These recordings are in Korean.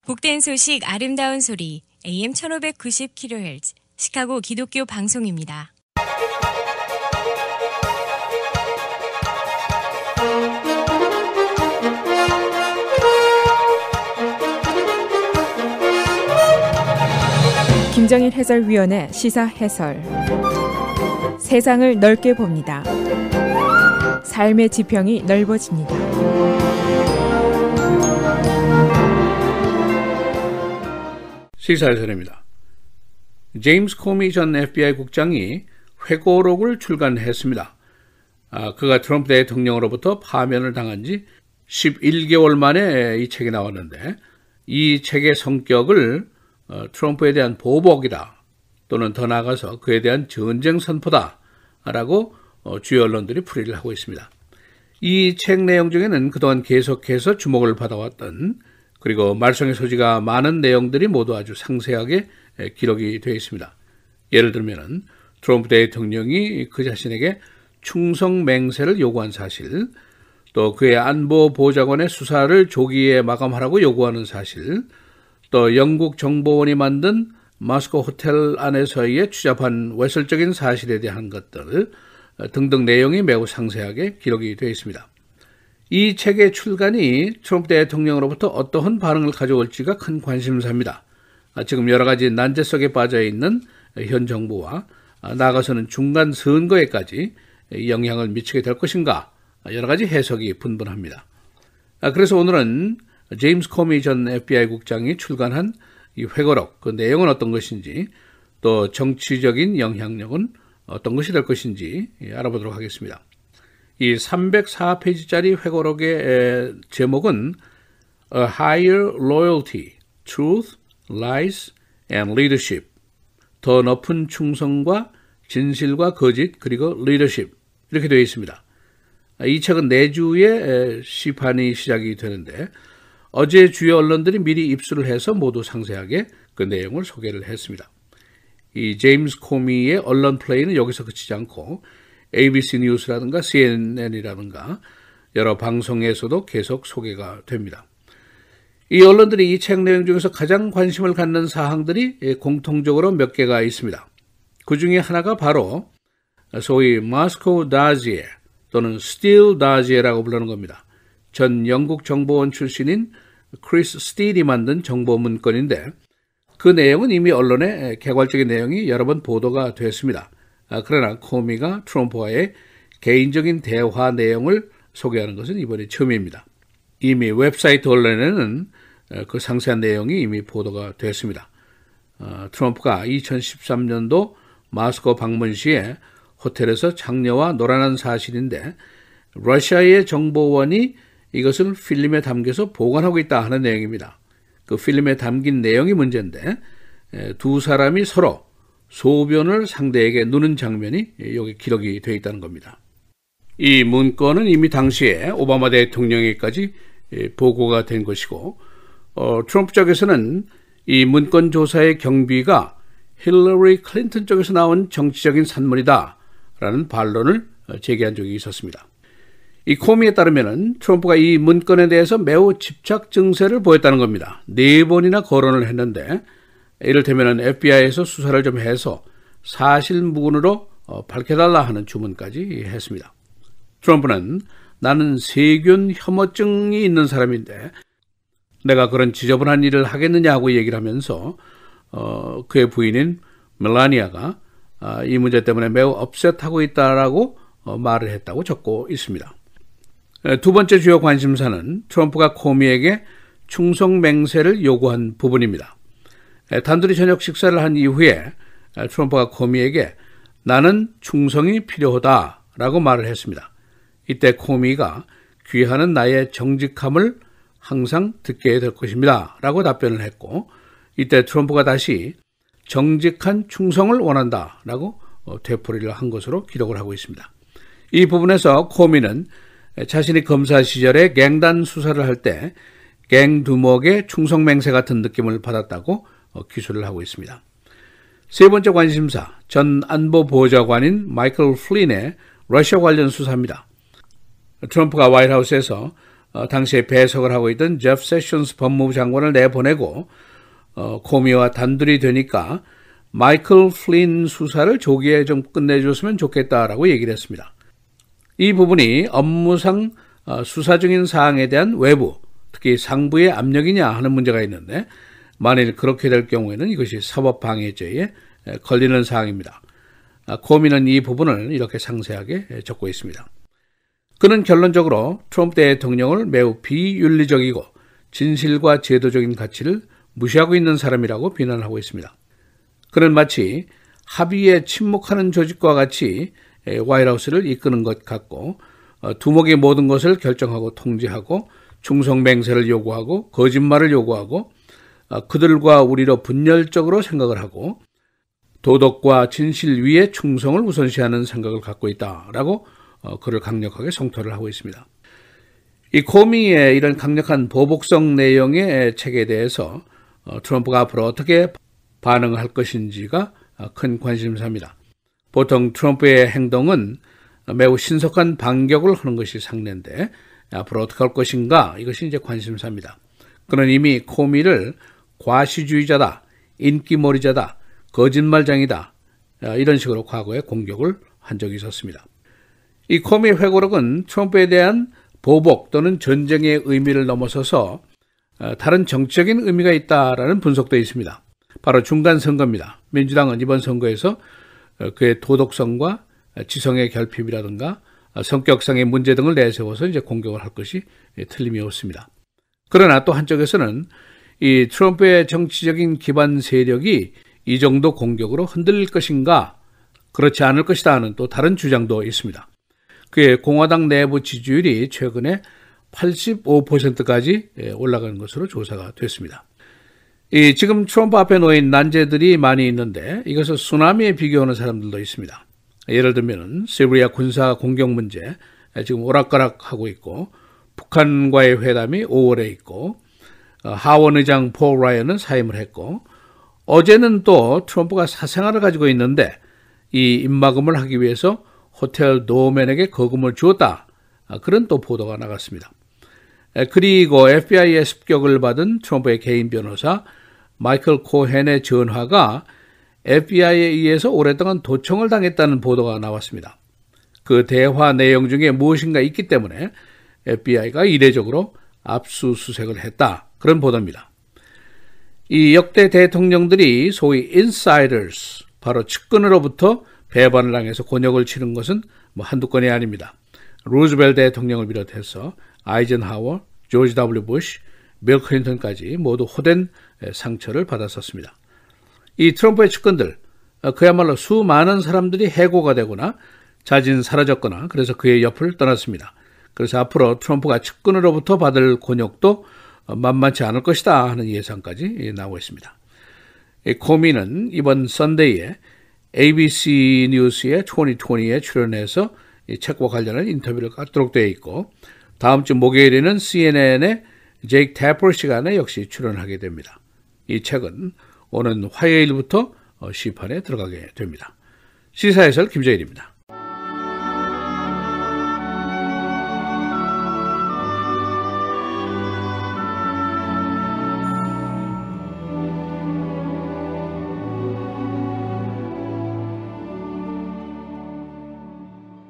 복된 소식 아름다운 소리 AM 1590kHz 시카고 기독교 방송입니다. 김정일 해설위원의 시사 해설. 세상을 넓게 봅니다. 삶의 지평이 넓어집니다. 시사 해설입니다. 제임스 코미 전 FBI 국장이 회고록을 출간했습니다. 그가 트럼프 대통령으로부터 파면을 당한 지 11개월 만에 이 책이 나왔는데, 이 책의 성격을 트럼프에 대한 보복이다, 또는 더 나아가서 그에 대한 전쟁 선포다 라고 주요 언론들이 풀이를 하고 있습니다. 이 책 내용 중에는 그동안 계속해서 주목을 받아왔던, 그리고 말썽의 소지가 많은 내용들이 모두 아주 상세하게 기록이 되어 있습니다. 예를 들면 트럼프 대통령이 그 자신에게 충성 맹세를 요구한 사실, 또 그의 안보 보좌관의 수사를 조기에 마감하라고 요구하는 사실, 또 영국 정보원이 만든 마스코 호텔 안에서의 추잡한 외설적인 사실에 대한 것들 등등 내용이 매우 상세하게 기록이 되어 있습니다. 이 책의 출간이 트럼프 대통령으로부터 어떠한 반응을 가져올지가 큰 관심사입니다. 지금 여러 가지 난제 속에 빠져 있는 현 정부와 나아가서는 중간 선거에까지 영향을 미치게 될 것인가, 여러 가지 해석이 분분합니다. 그래서 오늘은 제임스 코미 전 FBI 국장이 출간한 이 회고록, 그 내용은 어떤 것인지, 또 정치적인 영향력은 어떤 것이 될 것인지 알아보도록 하겠습니다. 이 304페이지짜리 회고록의 제목은 A Higher Loyalty, Truth, Lies and Leadership, 더 높은 충성과 진실과 거짓, 그리고 리더십, 이렇게 되어 있습니다. 이 책은 내주에 시판이 시작이 되는데, 어제 주요 언론들이 미리 입수를 해서 모두 상세하게 그 내용을 소개를 했습니다. 이 제임스 코미의 언론 플레이는 여기서 그치지 않고 ABC 뉴스라든가 CNN이라든가 여러 방송에서도 계속 소개가 됩니다. 이 언론들이 이 책 내용 중에서 가장 관심을 갖는 사항들이 공통적으로 몇 개가 있습니다. 그 중에 하나가 바로 소위 마스코 다지에 또는 스틸 다지에라고 부르는 겁니다. 전 영국 정보원 출신인 크리스 스틸이 만든 정보 문건인데, 그 내용은 이미 언론에 개괄적인 내용이 여러 번 보도가 됐습니다. 그러나 코미가 트럼프와의 개인적인 대화 내용을 소개하는 것은 이번이 처음입니다. 이미 웹사이트 언론에는 그 상세한 내용이 이미 보도가 됐습니다. 트럼프가 2013년도 마스코 방문 시에 호텔에서 장녀와 놀아난 사실인데, 러시아의 정보원이 이것을 필름에 담겨서 보관하고 있다 하는 내용입니다. 그 필름에 담긴 내용이 문제인데, 두 사람이 서로 소변을 상대에게 누는 장면이 여기 기록이 되어 있다는 겁니다. 이 문건은 이미 당시에 오바마 대통령에게까지 보고가 된 것이고, 트럼프 쪽에서는 이 문건 조사의 경비가 힐러리 클린턴 쪽에서 나온 정치적인 산물이다 라는 반론을 제기한 적이 있었습니다. 이 코미에 따르면 트럼프가 이 문건에 대해서 매우 집착 증세를 보였다는 겁니다. 4번이나 거론을 했는데, 이를테면 FBI에서 수사를 좀 해서 사실무근으로 밝혀달라 하는 주문까지 했습니다. 트럼프는 나는 세균 혐오증이 있는 사람인데 내가 그런 지저분한 일을 하겠느냐고 얘기를 하면서 그의 부인인 멜라니아가 이 문제 때문에 매우 업셋하고 있다라고 말을 했다고 적고 있습니다. 두 번째 주요 관심사는 트럼프가 코미에게 충성 맹세를 요구한 부분입니다. 단둘이 저녁 식사를 한 이후에 트럼프가 코미에게 나는 충성이 필요하다라고 말을 했습니다. 이때 코미가 귀하는 나의 정직함을 항상 듣게 될 것입니다 라고 답변을 했고, 이때 트럼프가 다시 정직한 충성을 원한다 라고 되풀이를 한 것으로 기록을 하고 있습니다. 이 부분에서 코미는 자신이 검사 시절에 갱단 수사를 할 때 갱 두목의 충성 맹세 같은 느낌을 받았다고 기술을 하고 있습니다. 세 번째 관심사, 전 안보 보좌관인 마이클 플린의 러시아 관련 수사입니다. 트럼프가 화이트하우스에서 당시에 배석을 하고 있던 제프 세션스 법무부 장관을 내보내고 코미와 단둘이 되니까 마이클 플린 수사를 조기에 좀 끝내줬으면 좋겠다라고 얘기를 했습니다. 이 부분이 업무상 수사 중인 사항에 대한 외부, 특히 상부의 압력이냐 하는 문제가 있는데 만일 그렇게 될 경우에는 이것이 사법방해죄에 걸리는 사항입니다. 코미는 이 부분을 이렇게 상세하게 적고 있습니다. 그는 결론적으로 트럼프 대통령을 매우 비윤리적이고 진실과 제도적인 가치를 무시하고 있는 사람이라고 비난하고 있습니다. 그는 마치 합의에 침묵하는 조직과 같이 화이트하우스를 이끄는 것 같고 두목이 모든 것을 결정하고 통제하고 충성맹세를 요구하고 거짓말을 요구하고 그들과 우리로 분열적으로 생각을 하고 도덕과 진실 위에 충성을 우선시하는 생각을 갖고 있다라고 그를 강력하게 성토를 하고 있습니다. 이 코미의 이런 강력한 보복성 내용의 책에 대해서 트럼프가 앞으로 어떻게 반응할 것인지가 큰 관심사입니다. 보통 트럼프의 행동은 매우 신속한 반격을 하는 것이 상례인데 앞으로 어떻게 할 것인가 이것이 이제 관심사입니다. 그는 이미 코미를 과시주의자다, 인기몰이자다, 거짓말장이다 이런 식으로 과거에 공격을 한 적이 있었습니다. 이 코미 회고록은 트럼프에 대한 보복 또는 전쟁의 의미를 넘어서서 다른 정치적인 의미가 있다라는 분석도 있습니다. 바로 중간 선거입니다. 민주당은 이번 선거에서 그의 도덕성과 지성의 결핍이라든가 성격상의 문제 등을 내세워서 이제 공격을 할 것이 틀림이 없습니다. 그러나 또 한쪽에서는 이 트럼프의 정치적인 기반 세력이 이 정도 공격으로 흔들릴 것인가 그렇지 않을 것이다 하는 또 다른 주장도 있습니다. 그의 공화당 내부 지지율이 최근에 85%까지 올라가는 것으로 조사가 됐습니다. 지금 트럼프 앞에 놓인 난제들이 많이 있는데 이것을 쓰나미에 비교하는 사람들도 있습니다. 예를 들면 시리아 군사 공격 문제 지금 오락가락하고 있고 북한과의 회담이 5월에 있고 하원 의장 폴 라이언은 사임을 했고 어제는 또 트럼프가 사생활을 가지고 있는데 이 입막음을 하기 위해서 호텔 도어맨에게 거금을 주었다. 그런 또 보도가 나갔습니다. 그리고 FBI의 습격을 받은 트럼프의 개인 변호사 마이클 코헨의 전화가 FBI에 의해서 오랫동안 도청을 당했다는 보도가 나왔습니다. 그 대화 내용 중에 무엇인가 있기 때문에 FBI가 이례적으로 압수수색을 했다. 그런 보도입니다. 이 역대 대통령들이 소위 insiders, 바로 측근으로부터 배반을 당해서 곤욕을 치른 것은 한두 건이 아닙니다. 루즈벨트 대통령을 비롯해서 아이젠하워, 조지 W. 부시, 빌 클린턴까지 모두 호된 상처를 받았었습니다. 이 트럼프의 측근들, 그야말로 수많은 사람들이 해고가 되거나 자진 사라졌거나 그래서 그의 옆을 떠났습니다. 그래서 앞으로 트럼프가 측근으로부터 받을 곤욕도 만만치 않을 것이다 하는 예상까지 나오고 있습니다. 코미는 이번 선데이에 ABC 뉴스의 2020에 출연해서 이 책과 관련한 인터뷰를 갖도록 되어 있고 다음 주 목요일에는 CNN의 제이크 태퍼 시간에 역시 출연하게 됩니다. 이 책은 오는 화요일부터 시판에 들어가게 됩니다. 시사해설 김재일입니다.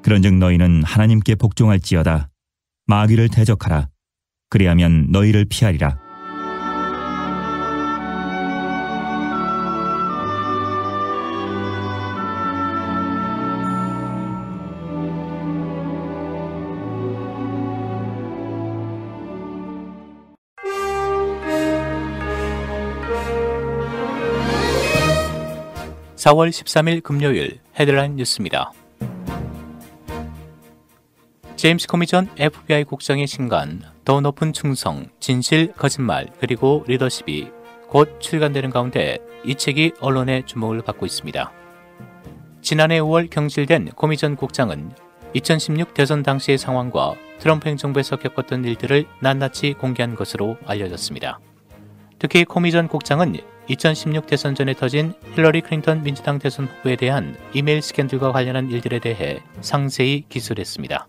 그런즉 너희는 하나님께 복종할지어다. 마귀를 대적하라. 그리하면 너희를 피하리라. (4월 13일) 금요일 헤드라인 뉴스입니다. 제임스 코미 전 FBI 국장의 신간 더 높은 충성, 진실, 거짓말, 그리고 리더십이 곧 출간되는 가운데 이 책이 언론의 주목을 받고 있습니다. 지난해 5월 경질된 코미 전 국장은 2016 대선 당시의 상황과 트럼프 행정부에서 겪었던 일들을 낱낱이 공개한 것으로 알려졌습니다. 특히 코미 전 국장은 2016 대선 전에 터진 힐러리 클린턴 민주당 대선 후보에 대한 이메일 스캔들과 관련한 일들에 대해 상세히 기술했습니다.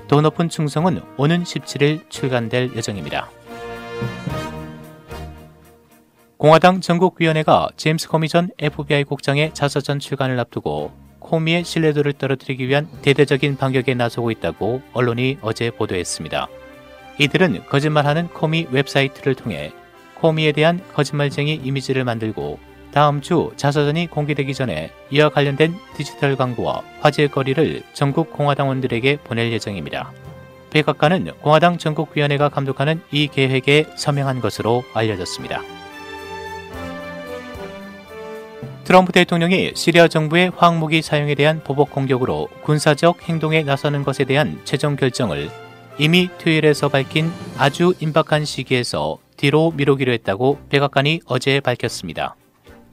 더 높은 충성은 오는 17일 출간될 예정입니다. 공화당 전국위원회가 제임스 코미 전 FBI 국장의 자서전 출간을 앞두고 코미의 신뢰도를 떨어뜨리기 위한 대대적인 반격에 나서고 있다고 언론이 어제 보도했습니다. 이들은 거짓말하는 코미 웹사이트를 통해 코미에 대한 거짓말쟁이 이미지를 만들고 다음 주 자서전이 공개되기 전에 이와 관련된 디지털 광고와 화제거리를 전국 공화당원들에게 보낼 예정입니다. 백악관은 공화당 전국위원회가 감독하는 이 계획에 서명한 것으로 알려졌습니다. 트럼프 대통령이 시리아 정부의 화학무기 사용에 대한 보복 공격으로 군사적 행동에 나서는 것에 대한 최종 결정을 이미 토요일에서 밝힌 아주 임박한 시기에서 뒤로 미루기로 했다고 백악관이 어제 밝혔습니다.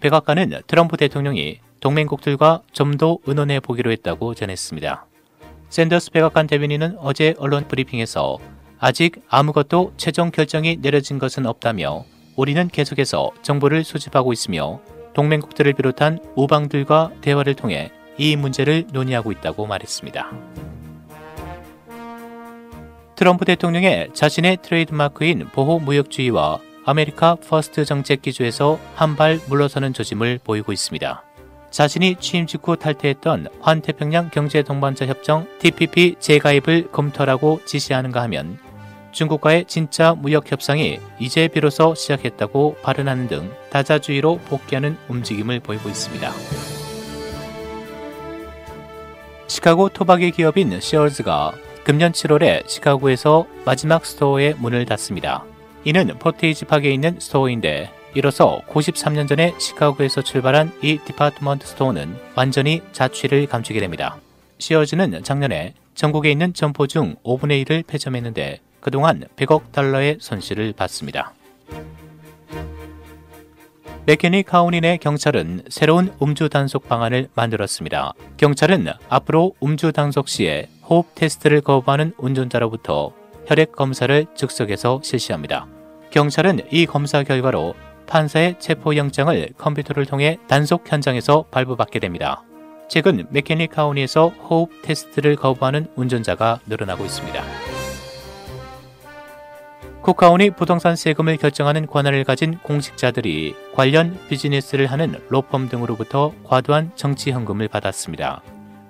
백악관은 트럼프 대통령이 동맹국들과 좀 더 의논해 보기로 했다고 전했습니다. 샌더스 백악관 대변인은 어제 언론 브리핑에서 아직 아무것도 최종 결정이 내려진 것은 없다며 우리는 계속해서 정보를 수집하고 있으며 동맹국들을 비롯한 우방들과 대화를 통해 이 문제를 논의하고 있다고 말했습니다. 트럼프 대통령의 자신의 트레이드마크인 보호무역주의와 아메리카 퍼스트 정책 기조에서 한 발 물러서는 조짐을 보이고 있습니다. 자신이 취임 직후 탈퇴했던 환태평양 경제동반자 협정 TPP 재가입을 검토하라고 지시하는가 하면 중국과의 진짜 무역 협상이 이제 비로소 시작했다고 발언하는 등 다자주의로 복귀하는 움직임을 보이고 있습니다. 시카고 토박이 기업인 시어즈가 금년 7월에 시카고에서 마지막 스토어의 문을 닫습니다. 이는 포테이지 파크에 있는 스토어인데 이로써 93년 전에 시카고에서 출발한 이 디파트먼트 스토어는 완전히 자취를 감추게 됩니다. 시어즈는 작년에 전국에 있는 점포 중 5분의 1을 폐점했는데 그동안 100억 달러의 손실을 봤습니다. 맥케니 카운티 내 경찰은 새로운 음주 단속 방안을 만들었습니다. 경찰은 앞으로 음주 단속 시에 호흡 테스트를 거부하는 운전자로부터 혈액 검사를 즉석에서 실시합니다. 경찰은 이 검사 결과로 판사의 체포영장을 컴퓨터를 통해 단속 현장에서 발부받게 됩니다. 최근 맥케니 카운티에서 호흡 테스트를 거부하는 운전자가 늘어나고 있습니다. 쿡카운티 부동산 세금을 결정하는 권한을 가진 공직자들이 관련 비즈니스를 하는 로펌 등으로부터 과도한 정치 헌금을 받았습니다.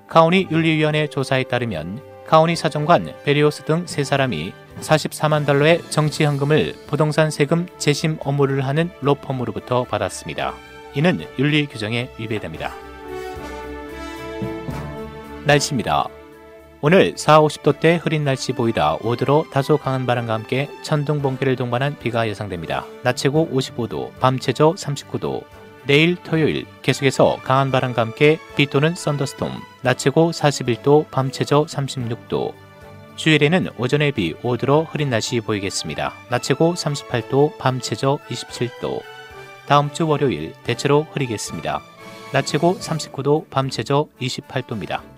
카운티 윤리위원회 조사에 따르면 카운티 사정관 베리오스 등 3사람이 44만 달러의 정치 헌금을 부동산 세금 재심 업무를 하는 로펌으로부터 받았습니다. 이는 윤리 규정에 위배됩니다. 날씨입니다. 오늘 40~50도대 흐린 날씨 보이다 5도로 다소 강한 바람과 함께 천둥 번개를 동반한 비가 예상됩니다. 낮 최고 55도, 밤 최저 39도. 내일 토요일 계속해서 강한 바람과 함께 비 또는 썬더스톰, 낮 최고 41도, 밤 최저 36도. 주일에는 오전에 비 5도로 흐린 날씨 보이겠습니다. 낮 최고 38도, 밤 최저 27도. 다음 주 월요일 대체로 흐리겠습니다. 낮 최고 39도, 밤 최저 28도입니다.